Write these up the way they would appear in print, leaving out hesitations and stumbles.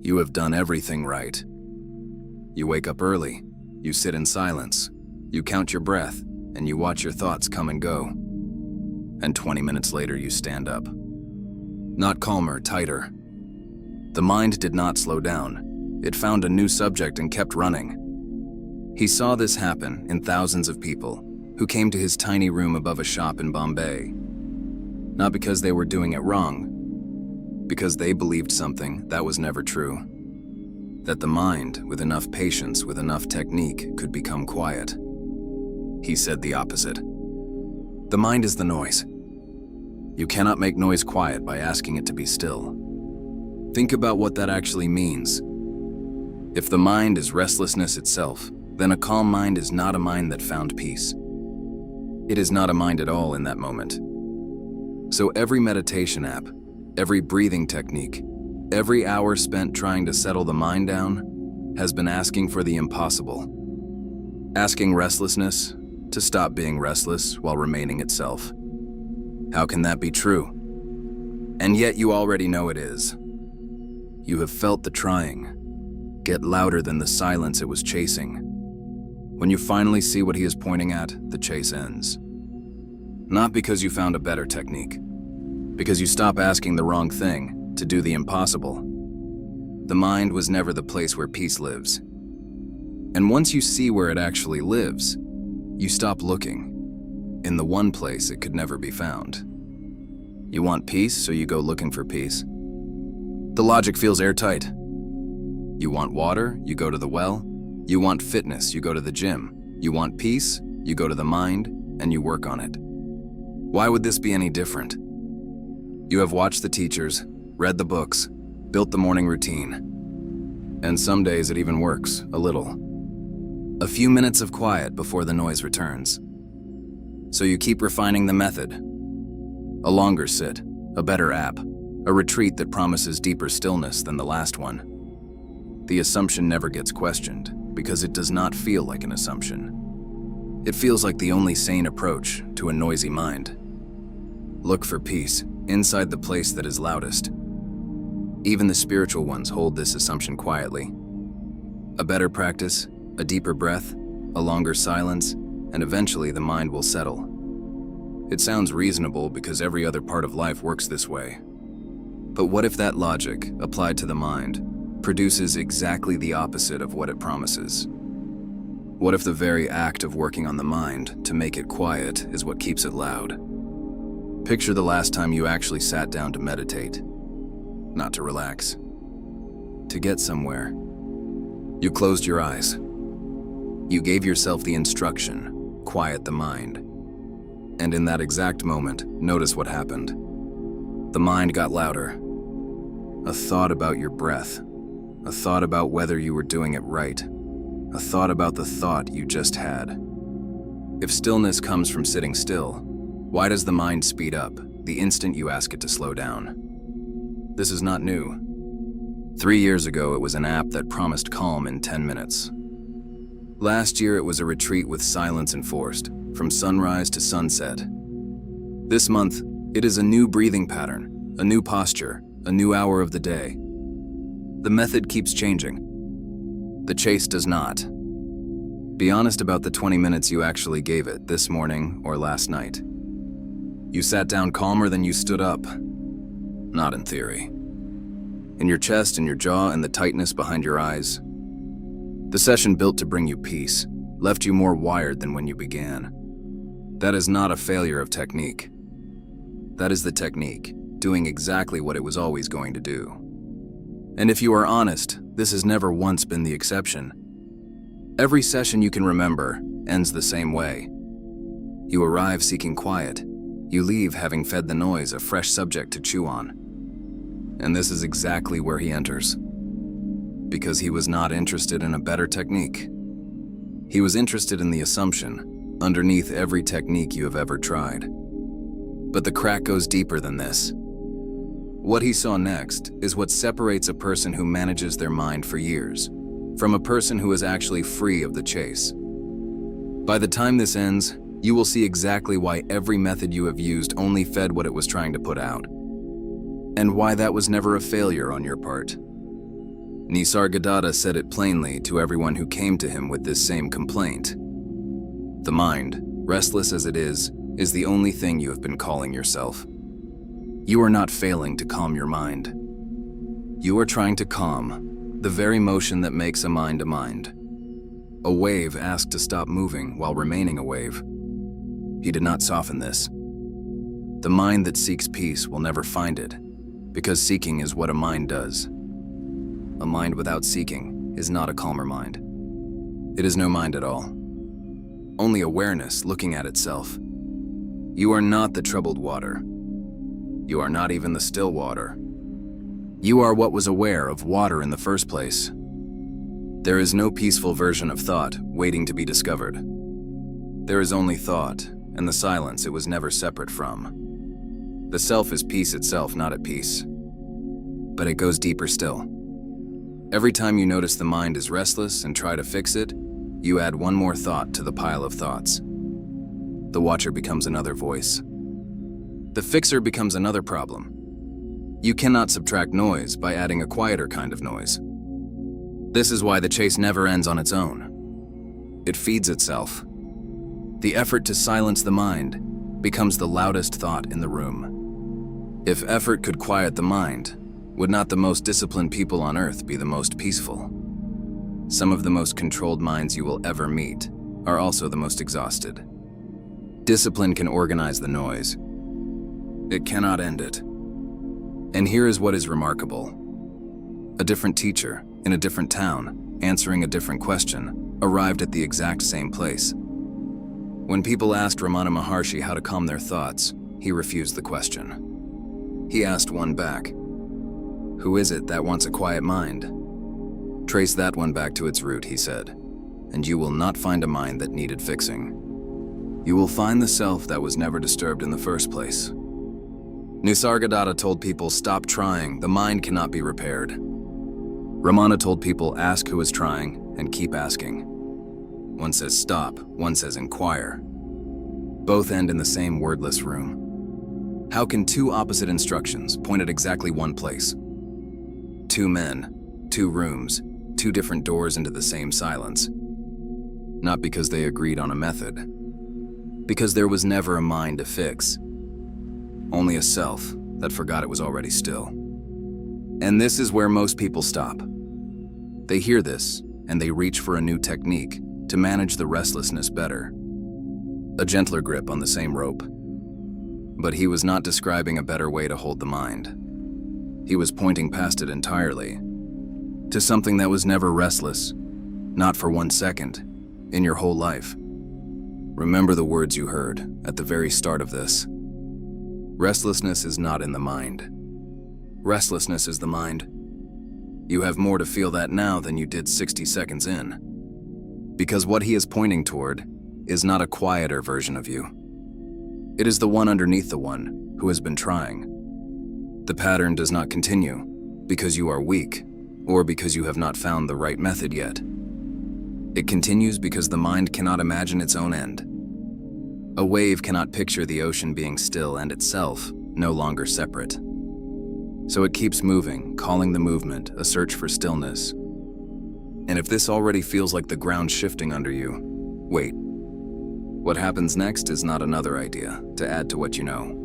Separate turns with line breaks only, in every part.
You have done everything right. You wake up early, you sit in silence, you count your breath, and you watch your thoughts come and go. And 20 minutes later, you stand up. Not calmer, tighter. The mind did not slow down. It found a new subject and kept running. He saw this happen in thousands of people who came to his tiny room above a shop in Bombay. Not because they were doing it wrong, because they believed something that was never true. That the mind, with enough patience, with enough technique, could become quiet. He said the opposite. The mind is the noise. You cannot make noise quiet by asking it to be still. Think about what that actually means. If the mind is restlessness itself, then a calm mind is not a mind that found peace. It is not a mind at all in that moment. So every meditation app, every breathing technique, every hour spent trying to settle the mind down has been asking for the impossible. Asking restlessness to stop being restless while remaining itself. How can that be true? And yet you already know it is. You have felt the trying get louder than the silence it was chasing. When you finally see what he is pointing at, the chase ends. Not because you found a better technique, because you stop asking the wrong thing to do the impossible. The mind was never the place where peace lives. And once you see where it actually lives, you stop looking in the one place it could never be found. You want peace, so you go looking for peace. The logic feels airtight. You want water, you go to the well. You want fitness, you go to the gym. You want peace, you go to the mind, and you work on it. Why would this be any different? You have watched the teachers, read the books, built the morning routine. And some days it even works, a little. A few minutes of quiet before the noise returns. So you keep refining the method. A longer sit, a better app, a retreat that promises deeper stillness than the last one. The assumption never gets questioned because it does not feel like an assumption. It feels like the only sane approach to a noisy mind. Look for peace inside the place that is loudest. Even the spiritual ones hold this assumption quietly. A better practice, a deeper breath, a longer silence, and eventually the mind will settle. It sounds reasonable because every other part of life works this way. But what if that logic, applied to the mind, produces exactly the opposite of what it promises? What if the very act of working on the mind to make it quiet is what keeps it loud? Picture the last time you actually sat down to meditate. Not to relax. To get somewhere. You closed your eyes. You gave yourself the instruction, quiet the mind. And in that exact moment, notice what happened. The mind got louder. A thought about your breath. A thought about whether you were doing it right. A thought about the thought you just had. If stillness comes from sitting still, why does the mind speed up the instant you ask it to slow down? This is not new. 3 years ago, it was an app that promised calm in 10 minutes. Last year, it was a retreat with silence enforced, from sunrise to sunset. This month, it is a new breathing pattern, a new posture, a new hour of the day. The method keeps changing. The chase does not. Be honest about the 20 minutes you actually gave it this morning or last night. You sat down calmer than you stood up. Not in theory. In your chest, in your jaw, and the tightness behind your eyes. The session built to bring you peace, left you more wired than when you began. That is not a failure of technique. That is the technique, doing exactly what it was always going to do. And if you are honest, this has never once been the exception. Every session you can remember ends the same way. You arrive seeking quiet. You leave having fed the noise a fresh subject to chew on. And this is exactly where he enters. Because he was not interested in a better technique. He was interested in the assumption underneath every technique you have ever tried. But the crack goes deeper than this. What he saw next is what separates a person who manages their mind for years from a person who is actually free of the chase. By the time this ends, you will see exactly why every method you have used only fed what it was trying to put out, and why that was never a failure on your part. Nisargadatta said it plainly to everyone who came to him with this same complaint. The mind, restless as it is the only thing you have been calling yourself. You are not failing to calm your mind. You are trying to calm the very motion that makes a mind a mind. A wave asked to stop moving while remaining a wave. He did not soften this. The mind that seeks peace will never find it, because seeking is what a mind does. A mind without seeking is not a calmer mind. It is no mind at all. Only awareness looking at itself. You are not the troubled water. You are not even the still water. You are what was aware of water in the first place. There is no peaceful version of thought waiting to be discovered. There is only thought, and the silence it was never separate from. The self is peace itself, not at peace. But it goes deeper still. Every time you notice the mind is restless and try to fix it, you add one more thought to the pile of thoughts. The watcher becomes another voice. The fixer becomes another problem. You cannot subtract noise by adding a quieter kind of noise. This is why the chase never ends on its own. It feeds itself. The effort to silence the mind becomes the loudest thought in the room. If effort could quiet the mind, would not the most disciplined people on earth be the most peaceful? Some of the most controlled minds you will ever meet are also the most exhausted. Discipline can organize the noise. It cannot end it. And here is what is remarkable. A different teacher, in a different town, answering a different question, arrived at the exact same place. When people asked Ramana Maharshi how to calm their thoughts, he refused the question. He asked one back. Who is it that wants a quiet mind? Trace that one back to its root, he said, and you will not find a mind that needed fixing. You will find the self that was never disturbed in the first place. Nisargadatta told people, stop trying, the mind cannot be repaired. Ramana told people, ask who is trying and keep asking. One says stop, one says inquire. Both end in the same wordless room. How can two opposite instructions point at exactly one place? Two men, two rooms, two different doors into the same silence. Not because they agreed on a method. Because there was never a mind to fix. Only a self that forgot it was already still. And this is where most people stop. They hear this, and they reach for a new technique to manage the restlessness better. A gentler grip on the same rope. But he was not describing a better way to hold the mind. He was pointing past it entirely, to something that was never restless, not for 1 second, in your whole life. Remember the words you heard at the very start of this. Restlessness is not in the mind. Restlessness is the mind. You have more to feel that now than you did 60 seconds in. Because what he is pointing toward is not a quieter version of you. It is the one underneath the one who has been trying. The pattern does not continue because you are weak or because you have not found the right method yet. It continues because the mind cannot imagine its own end. A wave cannot picture the ocean being still and itself no longer separate. So it keeps moving, calling the movement a search for stillness. And if this already feels like the ground shifting under you, wait. What happens next is not another idea to add to what you know.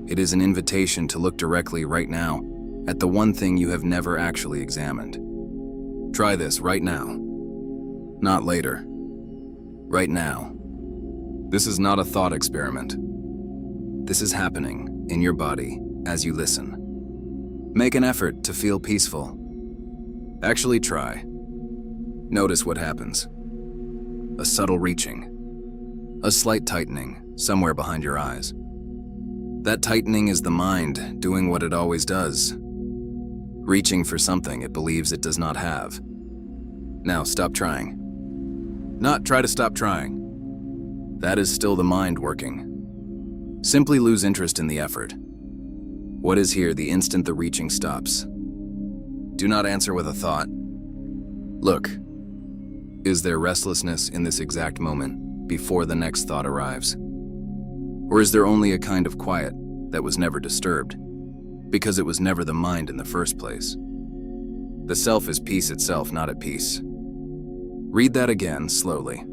It is an invitation to look directly right now at the one thing you have never actually examined. Try this right now. Not later. Right now. This is not a thought experiment. This is happening in your body as you listen. Make an effort to feel peaceful. Actually try. Notice what happens. A subtle reaching. A slight tightening somewhere behind your eyes. That tightening is the mind doing what it always does. Reaching for something it believes it does not have. Now stop trying. Not try to stop trying. That is still the mind working. Simply lose interest in the effort. What is here the instant the reaching stops? Do not answer with a thought. Look, is there restlessness in this exact moment before the next thought arrives? Or is there only a kind of quiet that was never disturbed because it was never the mind in the first place? The self is peace itself, not at peace. Read that again, slowly.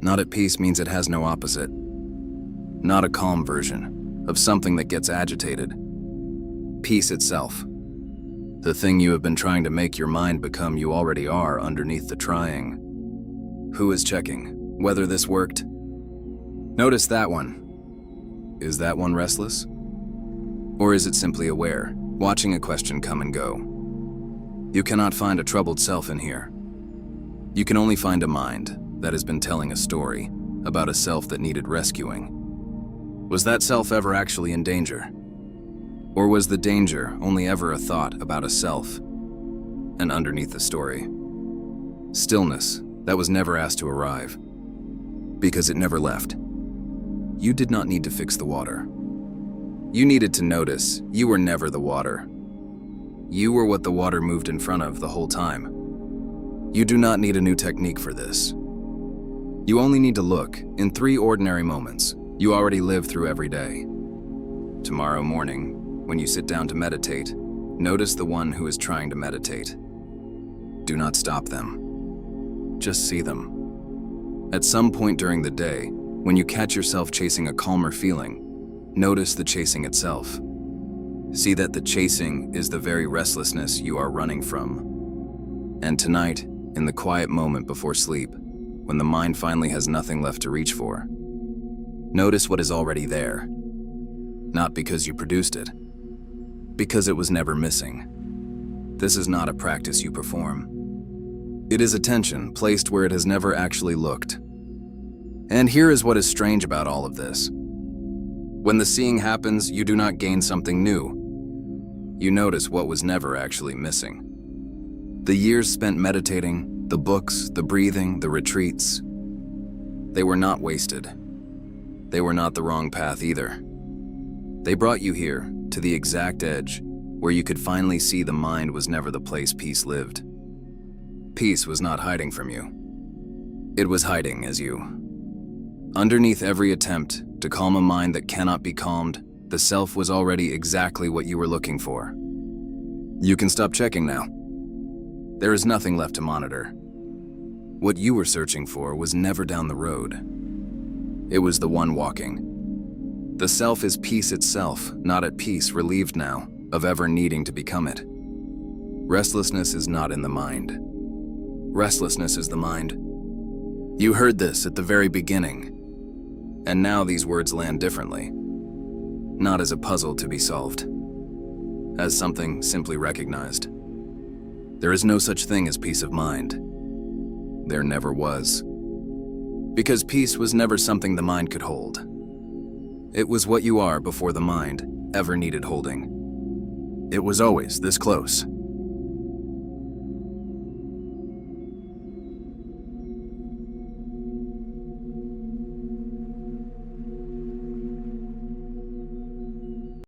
Not at peace means it has no opposite. Not a calm version of something that gets agitated. Peace itself. The thing you have been trying to make your mind become you already are underneath the trying. Who is checking whether this worked? Notice that one. Is that one restless? Or is it simply aware, watching a question come and go? You cannot find a troubled self in here. You can only find a mind that has been telling a story about a self that needed rescuing. Was that self ever actually in danger? Or was the danger only ever a thought about a self? And underneath the story, stillness that was never asked to arrive, because it never left. You did not need to fix the water. You needed to notice you were never the water. You were what the water moved in front of the whole time. You do not need a new technique for this. You only need to look in 3 ordinary moments you already live through every day. Tomorrow morning, when you sit down to meditate, notice the one who is trying to meditate. Do not stop them. Just see them. At some point during the day, when you catch yourself chasing a calmer feeling, notice the chasing itself. See that the chasing is the very restlessness you are running from. And tonight, in the quiet moment before sleep, when the mind finally has nothing left to reach for, notice what is already there. Not because you produced it, because it was never missing. This is not a practice you perform. It is attention placed where it has never actually looked. And here is what is strange about all of this. When the seeing happens, you do not gain something new. You notice what was never actually missing. The years spent meditating, the books, the breathing, the retreats, they were not wasted. They were not the wrong path either. They brought you here, to the exact edge, where you could finally see the mind was never the place peace lived. Peace was not hiding from you. It was hiding as you. Underneath every attempt to calm a mind that cannot be calmed, the self was already exactly what you were looking for. You can stop checking now. There is nothing left to monitor. What you were searching for was never down the road. It was the one walking. The self is peace itself, not at peace, relieved now of ever needing to become it. Restlessness is not in the mind. Restlessness is the mind. You heard this at the very beginning. And now these words land differently. Not as a puzzle to be solved. As something simply recognized. There is no such thing as peace of mind. There never was. Because peace was never something the mind could hold. It was what you are before the mind ever needed holding. It was always this close.